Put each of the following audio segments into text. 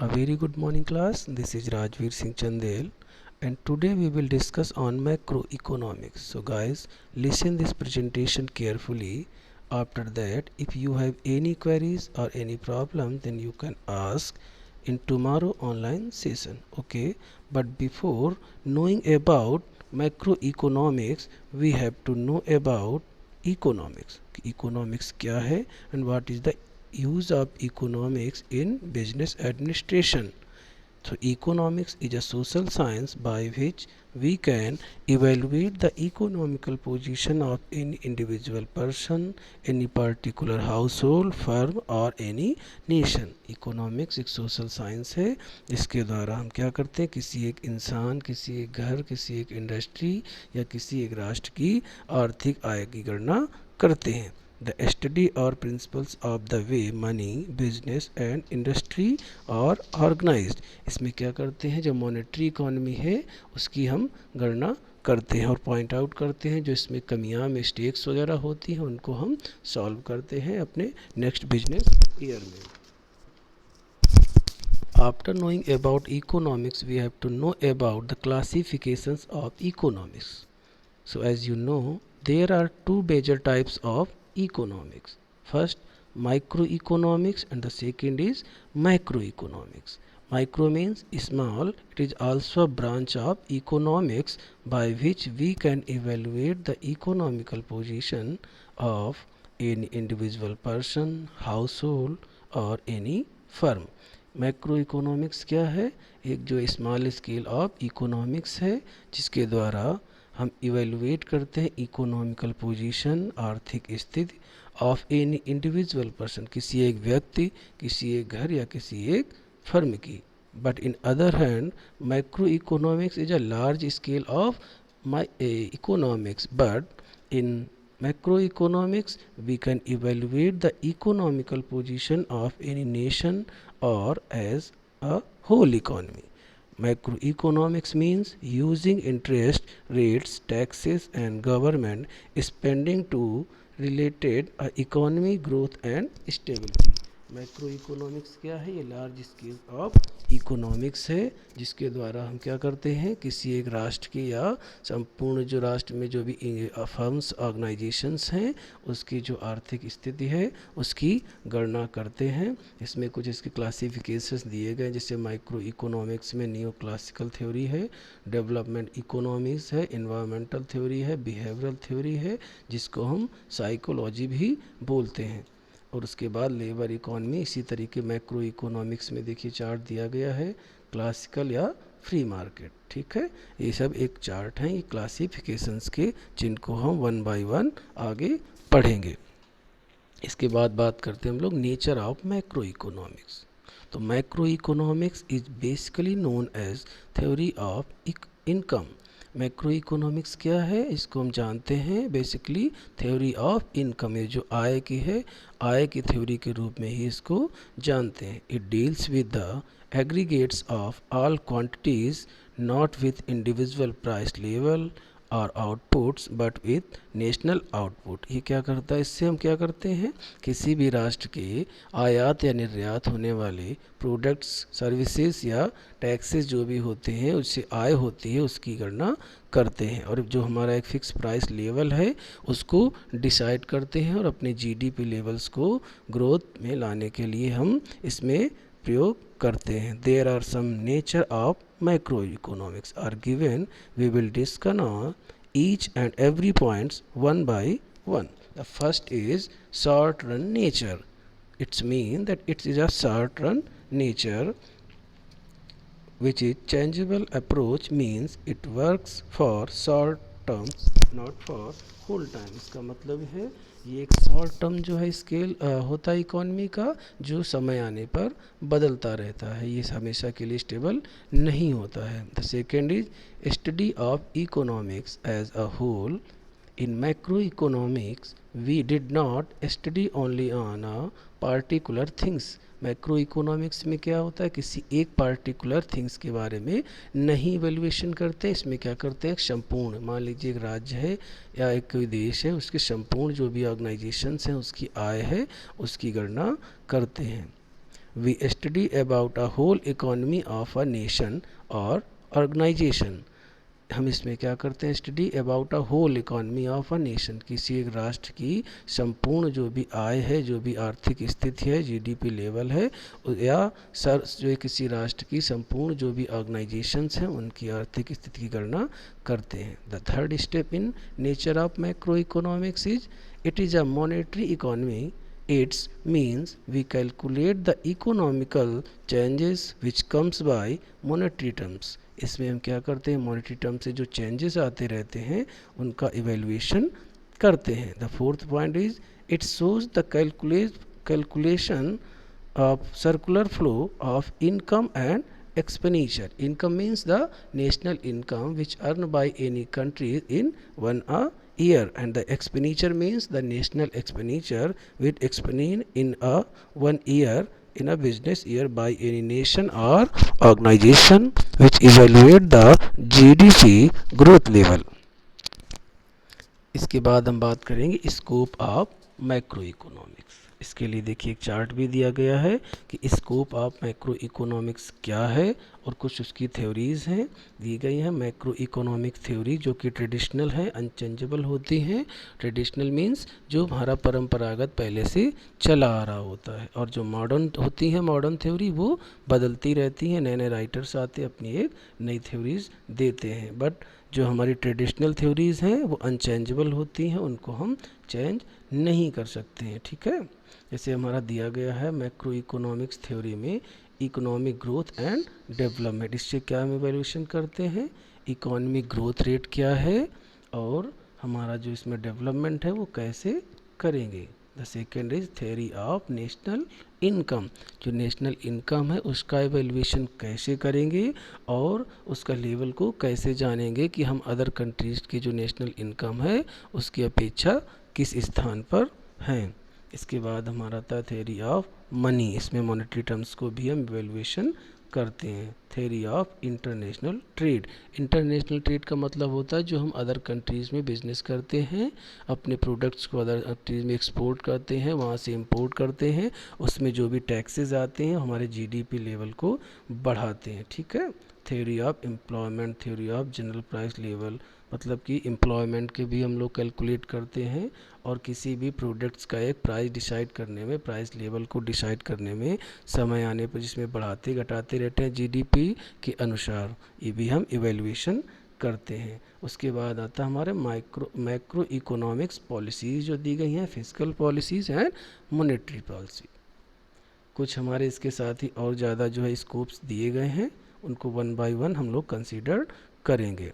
A very good morning class. This is Rajveer Singh Chandel and today we will discuss on macroeconomics. So guys, listen this presentation carefully. After that, if you have any queries or any problem, then you can ask in tomorrow online session. Okay, but before knowing about macroeconomics, we have to know about economics. Economics क्या है and what is the use of economics in business administration. So economics is a social science by which we can evaluate the economical position of any individual person, any particular household, firm or any nation. Economics एक social science है जिसके द्वारा हम क्या करते हैं, किसी एक इंसान, किसी एक घर, किसी एक इंडस्ट्री या किसी एक राष्ट्र की आर्थिक आय की गणना करते हैं. The study or principles of the way money, business and industry are organized. इसमें क्या करते हैं, जो मॉनेटरी इकोनॉमी है उसकी हम गणना करते हैं और पॉइंट आउट करते हैं. जो इसमें कमियां, मिस्टेक्स वगैरह होती हैं उनको हम सॉल्व करते हैं अपने नेक्स्ट बिजनेस ईयर में. After knowing about economics, we have to know about the classifications of economics. So as you know, there are two major types of economics. First, microeconomics and the second is macroeconomics. Micro means small. It is also a branch of economics by which we can evaluate the economical position of any individual person, household or any firm. Macro economics क्या है, एक जो small scale of economics है जिसके द्वारा हम evaluate करते हैं इकोनॉमिकल पोजीशन, आर्थिक स्थिति ऑफ एनी इंडिविजुअल पर्सन, किसी एक व्यक्ति, किसी एक घर या किसी एक फर्म की. But in other hand macro economics is a large scale of economics. But in macroeconomics we can evaluate the economical position of any nation or as a whole economy. Macroeconomics means using interest rates, taxes and government spending to related economy growth and stability. Macro economics क्या है, ये large scale of economics है जिसके द्वारा हम क्या करते हैं, किसी एक राष्ट्र की या संपूर्ण जो राष्ट्र में जो भी फर्म्स, ऑर्गेनाइजेशंस हैं उसकी जो आर्थिक स्थिति है उसकी गणना करते हैं. इसमें कुछ इसके क्लासिफिकेशंस दिए गए जैसे माइक्रो इकोनॉमिक्स में नियो क्लासिकल थ्योरी है, डेवलपमेंट इकोनॉमिक्स है, इन्वायरमेंटल थ्योरी है, बिहेवियरल थ्योरी है जिसको हम साइकोलॉजी भी बोलते हैं. और उसके बाद लेबर इकोनॉमी. इसी तरीके मैक्रो इकोनॉमिक्स में देखिए चार्ट दिया गया है, क्लासिकल या फ्री मार्केट. ठीक है, ये सब एक चार्ट हैं, ये क्लासिफिकेशंस के जिनको हम वन बाय वन आगे पढ़ेंगे. इसके बाद बात करते हैं हम लोग नेचर ऑफ मैक्रो इकोनॉमिक्स. तो macro economics is basically known as theory of income. Macro economics क्या है, इसको हम जानते हैं बेसिकली थ्योरी ऑफ इनकम. ये जो आय की है, आय की थ्योरी के रूप में ही इसको जानते हैं. It deals with the aggregates of all quantities not with individual price level और outputs but with national output. ये क्या करता है, इससे हम क्या करते हैं, किसी भी राष्ट्र के आयात या निर्यात होने वाले प्रोडक्ट्स, सर्विसेज या टैक्सेस जो भी होते हैं उससे आय होती है उसकी गणना करते हैं. और जो हमारा एक फिक्स प्राइस लेवल है उसको डिसाइड करते हैं और अपने जीडीपी लेवल्स को ग्रोथ में लाने के लिए हम इसमें प्रयोग करते हैं. There are some nature of macroeconomics are given. We will discuss on each and every points one by one. The first is short run nature. It's mean that it is a short run nature which is changeable approach, means it works for short term not for whole time. इसका मतलब है ये एक short term जो है scale होता है economy का, जो समय आने पर बदलता रहता है, ये हमेशा के लिए स्टेबल नहीं होता है. The second is study of economics as a whole. In macroeconomics, we did not study only on a particular things. Macro economics में क्या होता है, किसी एक पार्टिकुलर थिंग्स के बारे में नहीं इवेल्युएशन करते. इसमें क्या करते हैं, संपूर्ण, मान लीजिए एक राज्य है या एक कोई देश है, उसके संपूर्ण जो भी ऑर्गेनाइजेशंस हैं उसकी आय है उसकी गणना करते हैं. We study about a whole economy of a nation और ऑर्गेनाइजेशन। हम इसमें क्या करते हैं, study about a whole economy of a nation, किसी एक राष्ट्र की संपूर्ण जो भी आय है, जो भी आर्थिक स्थिति है, जीडीपी लेवल है, या सर जो किसी राष्ट्र की संपूर्ण जो भी ऑर्गेनाइजेशंस हैं उनकी आर्थिक स्थिति की गणना करते हैं। The third step in nature of macro economics is it is a monetary economy. Its means we calculate the economical changes which comes by monetary terms। इसमें हम क्या करते हैं, मॉनेटरी टर्म से जो चेंजेस आते रहते हैं उनका इवेल्युएशन करते हैं। The fourth point is it shows the calculation of circular flow of income and expenditure। Income means the national income which earned by any country in one year, and the expenditure means the national expenditure which expended in a 1 year in a business year by any nation or organization which evaluate the GDP growth level। इसके बाद हम बात करेंगे scope of macro economics. इसके लिए देखिए एक chart भी दिया गया है कि स्कोप ऑफ मैक्रो इकोनॉमिक्स क्या है और कुछ उसकी थ्योरीज़ हैं दी गई हैं। मैक्रो इकोनॉमिक थ्योरी जो कि ट्रेडिशनल है, अनचेंजेबल होती हैं। ट्रेडिशनल मीन्स जो हमारा परंपरागत पहले से चला आ रहा होता है, और जो मॉडर्न होती हैं, मॉडर्न थ्योरी वो बदलती रहती हैं, नए नए राइटर्स आते अपनी एक नई थ्योरीज़ देते हैं। बट जो हमारी ट्रेडिशनल थ्योरीज़ हैं वो अनचेंजेबल होती हैं, उनको हम चेंज नहीं कर सकते हैं। ठीक है, जैसे हमारा दिया गया है मैक्रो इकोनॉमिक्स थ्योरी में इकोनॉमिक ग्रोथ एंड डेवलपमेंट। इससे क्या हम इवैल्यूएशन करते हैं, इकोनॉमिक ग्रोथ रेट क्या है और हमारा जो इसमें डेवलपमेंट है वो कैसे करेंगे। The second is theory of national income. जो नेशनल इनकम है उसका इवैल्यूएशन कैसे करेंगे और उसका लेवल को कैसे जानेंगे कि हम अदर कंट्रीज़ की जो नेशनल इनकम है उसकी अपेक्षा किस स्थान पर हैं। इसके बाद हमारा था थ्योरी ऑफ मनी। इसमें मॉनेटरी टर्म्स को भी हम इवैल्यूएशन करते हैं। Theory of international trade. International trade का मतलब होता है जो हम अदर कंट्रीज़ में बिजनेस करते हैं, अपने प्रोडक्ट्स को अदर कंट्रीज़ में एक्सपोर्ट करते हैं, वहाँ से इंपोर्ट करते हैं, उसमें जो भी टैक्सेस आते हैं हमारे जीडीपी लेवल को बढ़ाते हैं। ठीक है। Theory of employment, theory of general price level, मतलब कि एम्प्लॉयमेंट के भी हम लोग कैलकुलेट करते हैं और किसी भी प्रोडक्ट्स का एक प्राइस डिसाइड करने में, प्राइस लेवल को डिसाइड करने में समय आने पर जिसमें बढ़ाते घटाते रहते हैं जीडीपी के अनुसार, ये भी हम इवैल्यूएशन करते हैं। उसके बाद आता है हमारे मैक्रो इकोनॉमिक्स पॉलिसीज़ जो दी गई हैं, physical policies and monetary policy. कुछ हमारे इसके साथ ही और ज़्यादा जो है स्कोप्स दिए गए हैं, उनको वन बाय वन हम लोग कंसीडर करेंगे।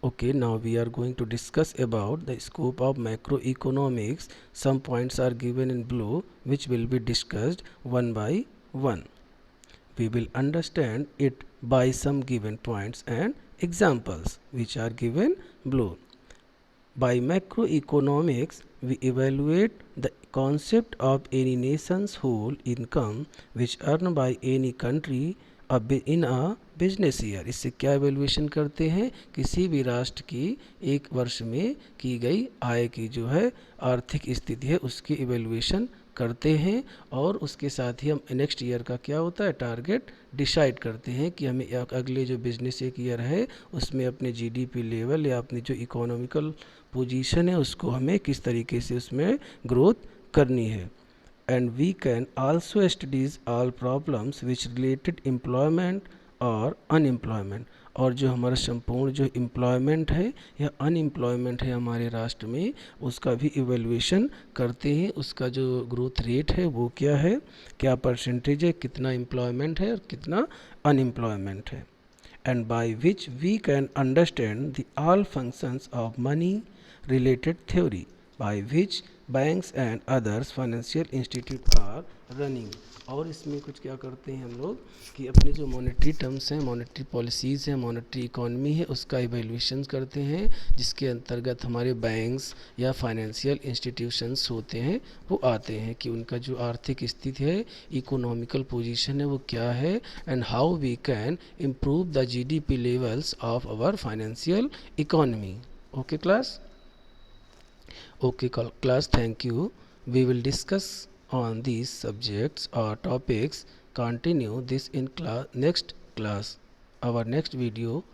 Okay, now we are going to discuss about the scope of macroeconomics. Some points are given in blue which will be discussed one by one. We will understand it by some given points and examples which are given below. By macroeconomics, we evaluate the concept of any nation's whole income which earned by any country in a business year. इससे क्या evaluation करते हैं, किसी भी राष्ट्र की एक वर्ष में की गई आय की जो है आर्थिक स्थिति है उसकी एवेल्यूएशन करते हैं, और उसके साथ ही हम नेक्स्ट ईयर का क्या होता है टारगेट डिसाइड करते हैं कि हमें अगले जो बिजनेस एक ईयर है उसमें अपने जीडीपी लेवल या अपनी जो इकोनॉमिकल पोजीशन है उसको हमें किस तरीके से उसमें ग्रोथ करनी है। And we can also studies all problems which related employment और अनएम्प्लॉयमेंट, और जो हमारा संपूर्ण जो एम्प्लॉयमेंट है या अनएम्प्लॉयमेंट है हमारे राष्ट्र में उसका भी इवैल्यूएशन करते हैं। उसका जो ग्रोथ रेट है वो क्या है, क्या परसेंटेज है, कितना एम्प्लॉयमेंट है और कितना अनएम्प्लॉयमेंट है। And by which we can understand the all functions of money related theory by which banks and others financial institute are running. और इसमें कुछ क्या करते हैं हम लोग कि अपने जो मॉनेटरी टर्म्स हैं, मॉनेटरी पॉलिसीज़ हैं, मॉनेटरी इकोनॉमी है उसका इवैल्यूएशन करते हैं, जिसके अंतर्गत हमारे बैंक्स या फाइनेंशियल इंस्टीट्यूशंस होते हैं वो आते हैं कि उनका जो आर्थिक स्थिति है, इकोनॉमिकल पोजीशन है वो क्या है, and how we can improve the GDP levels of our financial economy. Okay class? Okay class, thank you. We will discuss on these subjects or topics. Continue this in next class. Our next video